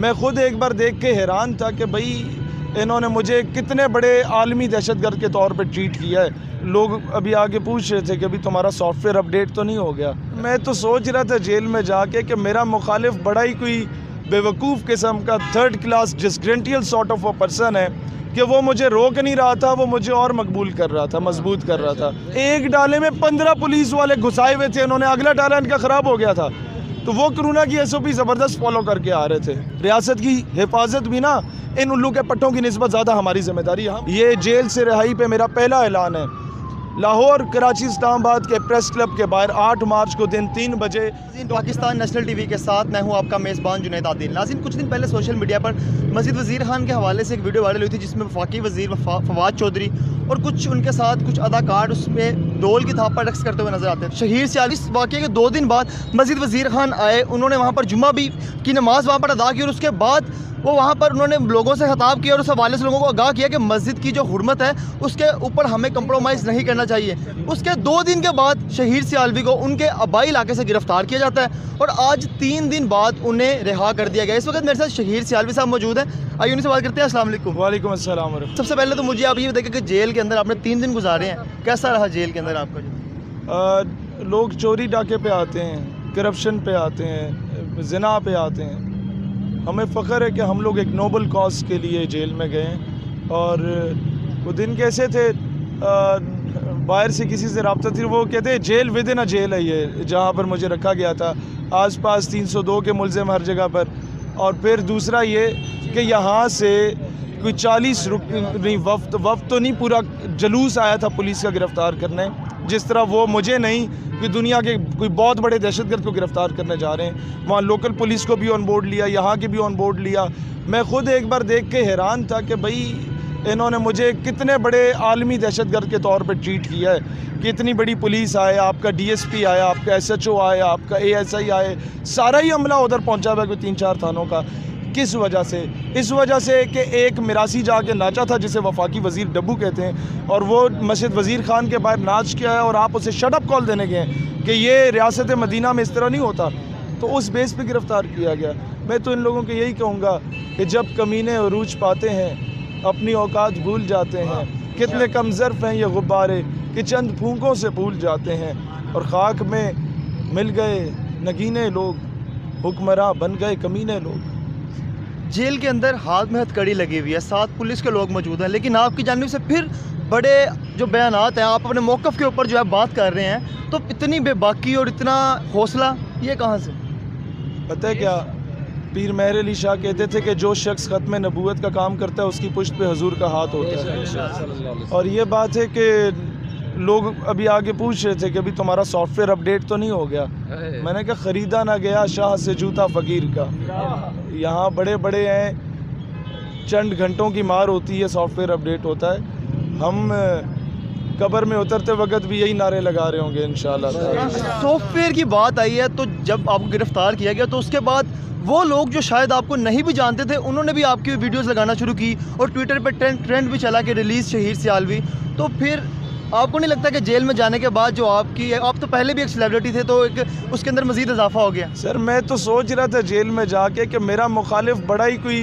मैं ख़ुद एक बार देख के हैरान था कि भाई इन्होंने मुझे कितने बड़े आलमी दहशतगर्द के तौर पे ट्रीट किया है। लोग अभी आगे पूछ रहे थे कि अभी तुम्हारा सॉफ्टवेयर अपडेट तो नहीं हो गया। मैं तो सोच रहा था जेल में जाके कि मेरा मुखालिफ बड़ा ही कोई बेवकूफ़ किस्म का third class disgruntled sort of a person है कि वो मुझे रोक नहीं रहा था, वो मुझे और मकबूल कर रहा था, मजबूत कर रहा था। एक डाले में 15 पुलिस वाले घुसाए हुए थे, उन्होंने अगला डाला इनका ख़राब हो गया था, तो वो कोरोना की SOP ज़बरदस्त फॉलो करके आ रहे थे। रियासत की हिफाजत भी ना इन उल्लू के पट्टों की निस्बत ज़्यादा हमारी जिम्मेदारी है। ये जेल से रिहाई पे मेरा पहला ऐलान है। लाहौर, कराची, इस्लामाबाद के प्रेस क्लब के बाहर 8 मार्च को दिन 3 बजे। पाकिस्तान नेशनल टीवी के साथ मैं हूं आपका मेज़बान जुनैद आदिल। नाज़रीन, कुछ दिन पहले सोशल मीडिया पर मजीद वज़ीर खान के हवाले से एक वीडियो वायरल हुई थी जिसमें वफाकी वज़ीर फवाद चौधरी और कुछ उनके साथ कुछ अदाकार उसमें डोल की थाप पर रक्स करते हुए नजर आते हैं। शहीर सियालवी इस वाक़े के 2 दिन बाद मजीद वज़ीर खान आए, उन्होंने वहाँ पर जुम्मा भी की नमाज़ वहाँ पर अदा की और उसके बाद वो वहाँ पर उन्होंने लोगों से खिताब किया और उस हवाले से लोगों को आगाह किया कि मस्जिद की जो हुर्मत है उसके ऊपर हमें कंप्रोमाइज़ नहीं करना चाहिए। उसके 2 दिन के बाद शहीर सियालवी को उनके आबाई इलाके से गिरफ्तार किया जाता है और आज 3 दिन बाद उन्हें रिहा कर दिया गया। इस वक्त मेरे साथ शहीर सियालवी साहब मौजूद हैं, आइए उनसे बात करते हैं। अस्सलाम वालेकुम। वालेकुम अस्सलाम। सबसे पहले तो मुझे आप ये बताइए कि जेल के अंदर आपने 3 दिन गुजारे हैं, कैसा रहा जेल के अंदर आपका? लोग चोरी डाके पे आते हैं, करप्शन पे आते हैं, ज़िना पे आते हैं। हमें फ़ख्र है कि हम लोग एक नोबल कॉज के लिए जेल में गए और वो दिन कैसे थे, बाहर से किसी से रब्ता थी, वो कहते हैं jail within a jail है ये, जहाँ पर मुझे रखा गया था। आसपास 302 के मुल्ज़िम हर जगह पर। और फिर दूसरा ये कि यहाँ से कोई 40 नहीं वफ़्त तो नहीं, पूरा जलूस आया था पुलिस का गिरफ़्तार करने, जिस तरह वो मुझे नहीं कि दुनिया के कोई बहुत बड़े दहशतगर्द को गिरफ़्तार करने जा रहे हैं। वहाँ लोकल पुलिस को भी ऑन बोर्ड लिया, यहाँ के भी ऑन बोर्ड लिया। मैं ख़ुद एक बार देख के हैरान था कि भाई इन्होंने मुझे कितने बड़े आलमी दहशतगर्द के तौर पे ट्रीट किया है कि इतनी बड़ी पुलिस आए, आपका DSP आया, आपका SHO आया, आपका ASI आए, सारा ही अमला उधर पहुँचा हुआ है कोई 3-4 थानों का। किस वजह से? इस वजह से कि एक मिरासी जाके नाचा था जिसे वफाकी वज़ीर डब्बू कहते हैं, और वो मस्जिद वज़ीर खान के बाहर नाच के आया और आप उसे शट अप कॉल देने गए कि ये रियासत मदीना में इस तरह नहीं होता, तो उस बेस पे गिरफ़्तार किया गया। मैं तो इन लोगों को यही कहूँगा कि जब कमीने अरूज पाते हैं अपनी औकात भूल जाते हैं। कितने कम ज़र्फ़ हैं ये गुब्बारे कि चंद फूंकों से भूल जाते हैं, और ख़ाक में मिल गए नगीने लोग, हुक्मरां बन गए कमीने लोग। जेल के अंदर हाथ में हथकड़ी लगी हुई है, 7 पुलिस के लोग मौजूद हैं, लेकिन आपकी जानिब से फिर बड़े जो बयानात हैं, आप अपने मौक़िफ़ के ऊपर जो है बात कर रहे हैं, तो इतनी बेबाकी और इतना हौसला ये कहाँ से? पता है क्या, पीर मेहर अली शाह कहते थे कि जो शख्स ख़त्म नबूवत का काम करता है उसकी पुश्त पे हजूर का हाथ होता है। और ये बात है कि लोग अभी आगे पूछ रहे थे कि अभी तुम्हारा सॉफ्टवेयर अपडेट तो नहीं हो गया। मैंने कहा ख़रीदा ना गया शाह से जूता फ़कीर का। यहाँ बड़े बड़े हैं, चंद घंटों की मार होती है, सॉफ्टवेयर अपडेट होता है। हम कब्र में उतरते वक्त भी यही नारे लगा रहे होंगे इंशाल्लाह। सॉफ्टवेयर की बात आई है तो जब आपको गिरफ़्तार किया गया तो उसके बाद वो लोग जो शायद आपको नहीं भी जानते थे उन्होंने भी आपकी वीडियोस लगाना शुरू की और ट्विटर पर ट्रेंड भी चला कि रिलीज़ शहीर सियालवी। तो फिर आपको नहीं लगता कि जेल में जाने के बाद जो आप तो पहले भी एक सेलिब्रिटी थे, तो एक उसके अंदर मज़ीद इजाफा हो गया? सर मैं तो सोच रहा था जेल में जाके कि मेरा मुखालिफ बड़ा ही कोई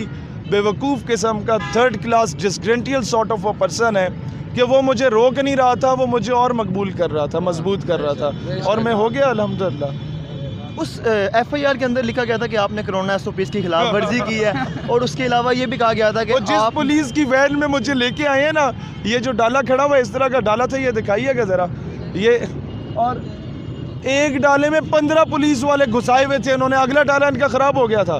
बेवकूफ़ किस्म का third class disgruntled sort of a person है कि वो मुझे रोक नहीं रहा था, वो मुझे और मकबूल कर रहा था, मजबूत कर रहा था, और मैं हो गया अल्हम्दुलिल्लाह। उस FIR के अंदर लिखा गया था कि आपने कोरोना SOPs की खिलाफ वर्जी की है और उसके अलावा ये भी कहा गया था कि जिस पुलिस की वैन में मुझे लेके आए हैं ना, ये जो डाला खड़ा हुआ इस तरह का डाला था, ये दिखाइएगा ज़रा ये, और एक डाले में 15 पुलिस वाले घुसाए हुए थे, उन्होंने अगला डाला इनका ख़राब हो गया था,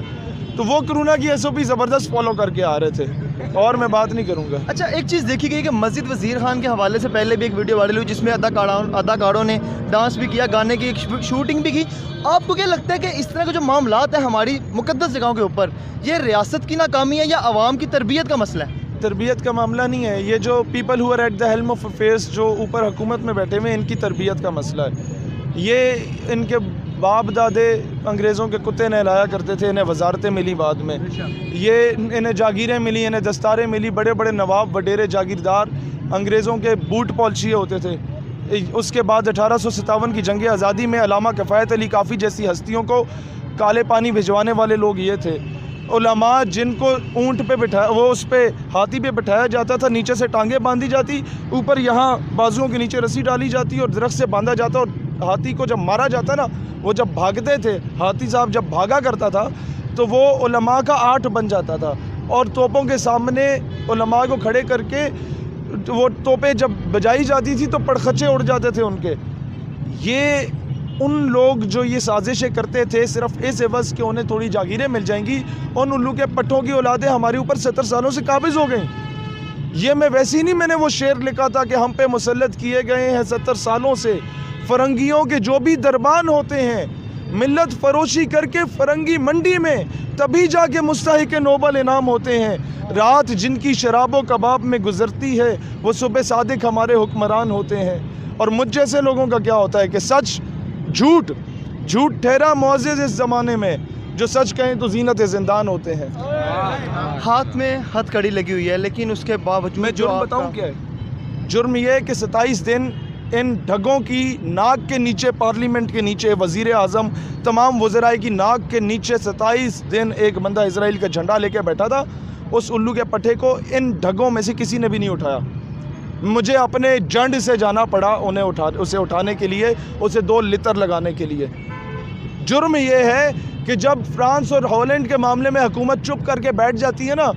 तो वो कोरोना की SOP ज़बरदस्त फॉलो करके आ रहे थे, और मैं बात नहीं करूँगा। अच्छा, एक चीज़ देखी गई कि मस्जिद वज़ीर खान के हवाले से पहले भी एक वीडियो वायरल हुई जिसमें अदाकारों ने डांस भी किया, गाने की एक शूटिंग भी की। आपको क्या लगता है कि इस तरह के जो मामलात हैं हमारी मुक़द्दस जगहों के ऊपर, ये रियासत की नाकामी है या आवाम की तरबियत का मसला है? तरबियत का मामला नहीं है, ये जो people who are at the helm of affairs जो ऊपर हुकूमत में बैठे हुए हैं, इनकी तरबियत का मसला है। ये इनके बाप दादे अंग्रेज़ों के कुत्ते नहलाया करते थे, इन्हें वजारतें मिली बाद में, ये इन्हें जागीरें मिली, इन्हें दस्तारें मिली, बड़े बड़े नवाब वडेरे जागीरदार अंग्रेज़ों के बूट पॉलिशिए होते थे। उसके बाद 1857 की जंग आज़ादी में अलामा किफ़ायत अली काफ़ी जैसी हस्तियों को काले पानी भिजवाने वाले लोग ये थे। उलमा जिनको ऊँट पे बिठाया, वो उस पे हाथी पे बिठाया जाता था, नीचे से टांगे बांधी जाती, ऊपर यहाँ बाजुओं के नीचे रस्सी डाली जाती और दरख्त से बांधा जाता, और हाथी को जब मारा जाता ना, वो जब भागते थे, हाथी साहब जब भागा करता था तो वो उलमा का आर्ट बन जाता था, और तोपों के सामने उलमा को खड़े करके वो तोपें जब बजाई जाती थी तो पड़खचे उड़ जाते थे उनके। ये उन लोग जो ये साजिशें करते थे सिर्फ इस एवज़ के उन्हें थोड़ी जागीरें मिल जाएंगी, उन उल्लू के पट्टों की औलादें हमारे ऊपर 70 सालों से काबिज़ हो गई। ये मैं वैसे ही नहीं, मैंने वो शेर लिखा था कि हम पे मुसल्लत किए गए हैं 70 सालों से फरंगियों के जो भी दरबान होते हैं, मिल्लत फरोशी करके फरंगी मंडी में तभी जाके मुस्तहिक नोबल इनाम होते हैं। रात जिनकी शराबो कबाब में गुजरती है वो सुबह सादिक हमारे हुक्मरान होते हैं। और मुझ जैसे लोगों का क्या होता है कि सच झूठ ठहरा मुअज़्ज़ज़ इस ज़माने में, जो सच कहें तो ज़ीनत ज़िंदान होते हैं। हाथ में हथकड़ी लगी हुई है, लेकिन उसके बावजूद मैं जुर्म बताऊं क्या है? जुर्म यह है कि 27 दिन इन ढगों की नाक के नीचे, पार्लियामेंट के नीचे, वज़ीर आज़म तमाम वज़राए की नाक के नीचे 27 दिन एक बंदा इजराइल का झंडा लेके बैठा था। उस उल्लू के पट्टे को इन ढगों में से किसी ने भी नहीं उठाया। मुझे अपने जंड से जाना पड़ा उसे उठाने के लिए, उसे 2 लितर लगाने के लिए। जुर्म यह है कि जब फ्रांस और हॉलैंड के मामले में हुकूमत चुप करके बैठ जाती है ना,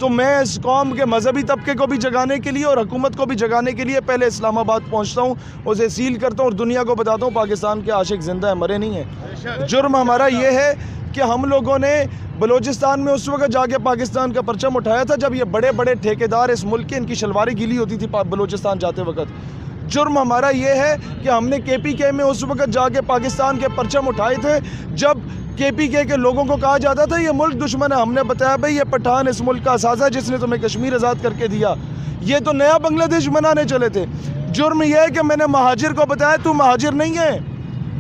तो मैं इस कौम के मजहबी तबके को भी जगाने के लिए और हुकूमत को भी जगाने के लिए पहले इस्लामाबाद पहुंचता हूं, उसे सील करता हूं और दुनिया को बताता हूं पाकिस्तान के आशिक जिंदा है, मरे नहीं हैं। जुर्म हमारा ये है कि हम लोगों ने बलूचिस्तान में उस वक्त जाके पाकिस्तान का परचम उठाया था जब ये बड़े बड़े ठेकेदार इस मुल्क के, इनकी शलवारें गीली होती थी बलूचिस्तान जाते वक्त। जुर्म हमारा ये है कि हमने KPK में उस वक्त जाके पाकिस्तान के परचम उठाए थे जब KPK के लोगों को कहा जाता था ये मुल्क दुश्मन है। हमने बताया भाई ये पठान इस मुल्क का असाज़ा जिसने तुम्हें कश्मीर आज़ाद करके दिया, ये तो नया बांग्लादेश बनाने चले थे। जुर्म यह है कि मैंने महाजिर को बताया तू महाजिर नहीं है,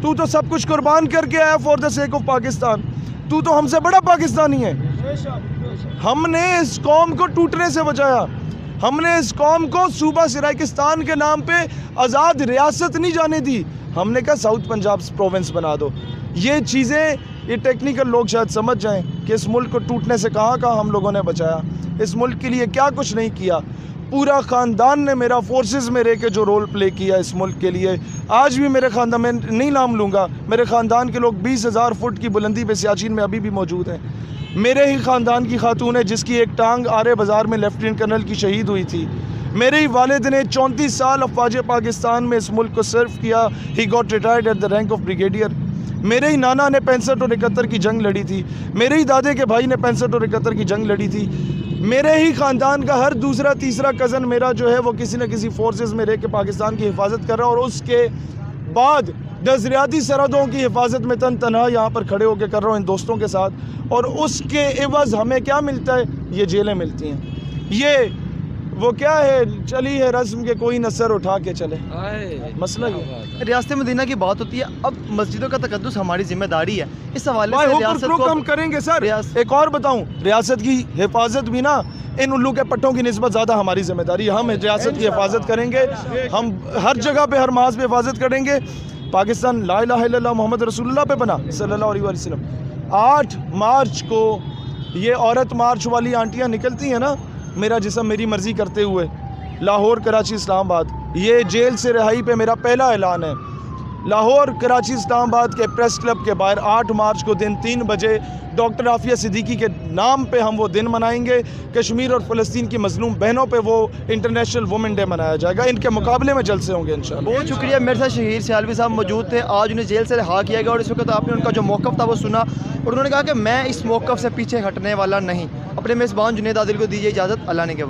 तू तो सब कुछ कुर्बान करके आया for the sake of Pakistan, तू तो हमसे बड़ा पाकिस्तानी है। हमने इस कौम को टूटने से बचाया, हमने इस कौम को सूबा सिराकिस्तान के नाम पे आज़ाद रियासत नहीं जाने दी, हमने कहा साउथ पंजाब प्रोविंस बना दो। ये चीज़ें, ये टेक्निकल लोग शायद समझ जाएं कि इस मुल्क को टूटने से कहाँ हम लोगों ने बचाया, इस मुल्क के लिए क्या कुछ नहीं किया। पूरा ख़ानदान ने मेरा फोर्सेस में रह के जो रोल प्ले किया इस मुल्क के लिए, आज भी मेरे ख़ानदान में नहीं नाम लूँगा, मेरे ख़ानदान के लोग 20,000 फुट की बुलंदी पे सियाचिन में अभी भी मौजूद हैं। मेरे ही ख़ानदान की खातून है जिसकी एक टांग आरे बाज़ार में लेफ्टिनेंट कर्नल की शहीद हुई थी। मेरे ही वालिद ने 34 साल अफवाज पाकिस्तान में इस मुल्क को सर्व किया, he got retired at the rank of brigadier. मेरे ही नाना ने 65 और 71 की जंग लड़ी थी, मेरे ही दादे के भाई ने 65 और 71 की जंग लड़ी थी। मेरे ही ख़ानदान का हर दूसरा तीसरा कज़न मेरा जो है वो किसी न किसी फोर्सेस में रह के पाकिस्तान की हिफाजत कर रहा है, और उसके बाद नज़रियाती सरहदों की हिफाजत में तनहा यहाँ पर खड़े होकर कर रहा हूँ इन दोस्तों के साथ। और उसके एवज़ हमें क्या मिलता है? ये जेलें मिलती हैं। ये वो क्या है, चली है रस्म के कोई नसर उठा के चले, मसला ये। रियासत मदीना की बात होती है, अब मस्जिदों का तकद्दुस हमारी जिम्मेदारी है, इस हवाले से रियासत को हम करेंगे सर। एक और बताऊं, रियासत की हिफाजत भी ना इन उल्लू के पट्टों की निस्बत ज़्यादा हमारी जिम्मेदारी है। हम रियासत की हिफाजत करेंगे, हम हर जगह पे हर माज पे हिफाजत करेंगे। पाकिस्तान ला इलाहा इल्लल्लाह मोहम्मद रसूलुल्लाह पे बना सल्लल्लाहु अलैहि वसल्लम। 8 मार्च को ये औरत मार्च वाली आंटियाँ निकलती हैं ना, मेरा जिस्म मेरी मर्ज़ी करते हुए, लाहौर, कराची, इस्लामाबाद, ये जेल से रिहाई पे मेरा पहला ऐलान है। लाहौर, कराची, इस्लामाबाद के प्रेस क्लब के बाहर 8 मार्च को दिन 3 बजे डॉक्टर आफिया सिद्दीकी के नाम पे हम वो दिन मनाएंगे। कश्मीर और फ़लस्तीन की मज़लूम बहनों पे वो इंटरनेशनल वुमेन डे मनाया जाएगा, इनके मुकाबले में जलसे होंगे इंशाअल्लाह। बहुत शुक्रिया। मेरे साथ शहीर सियालवी साहब मौजूद थे, आज उन्हें जेल से रिहा किया गया और इस वक्त आपने उनका जो मौक़िफ़ था वो सुना, और उन्होंने कहा कि मैं इस मौक़िफ़ से पीछे हटने वाला नहीं। अपने मेज़बान जुनैद आदिल को दीजिए इजाज़त, अल्लाह ने के बाद।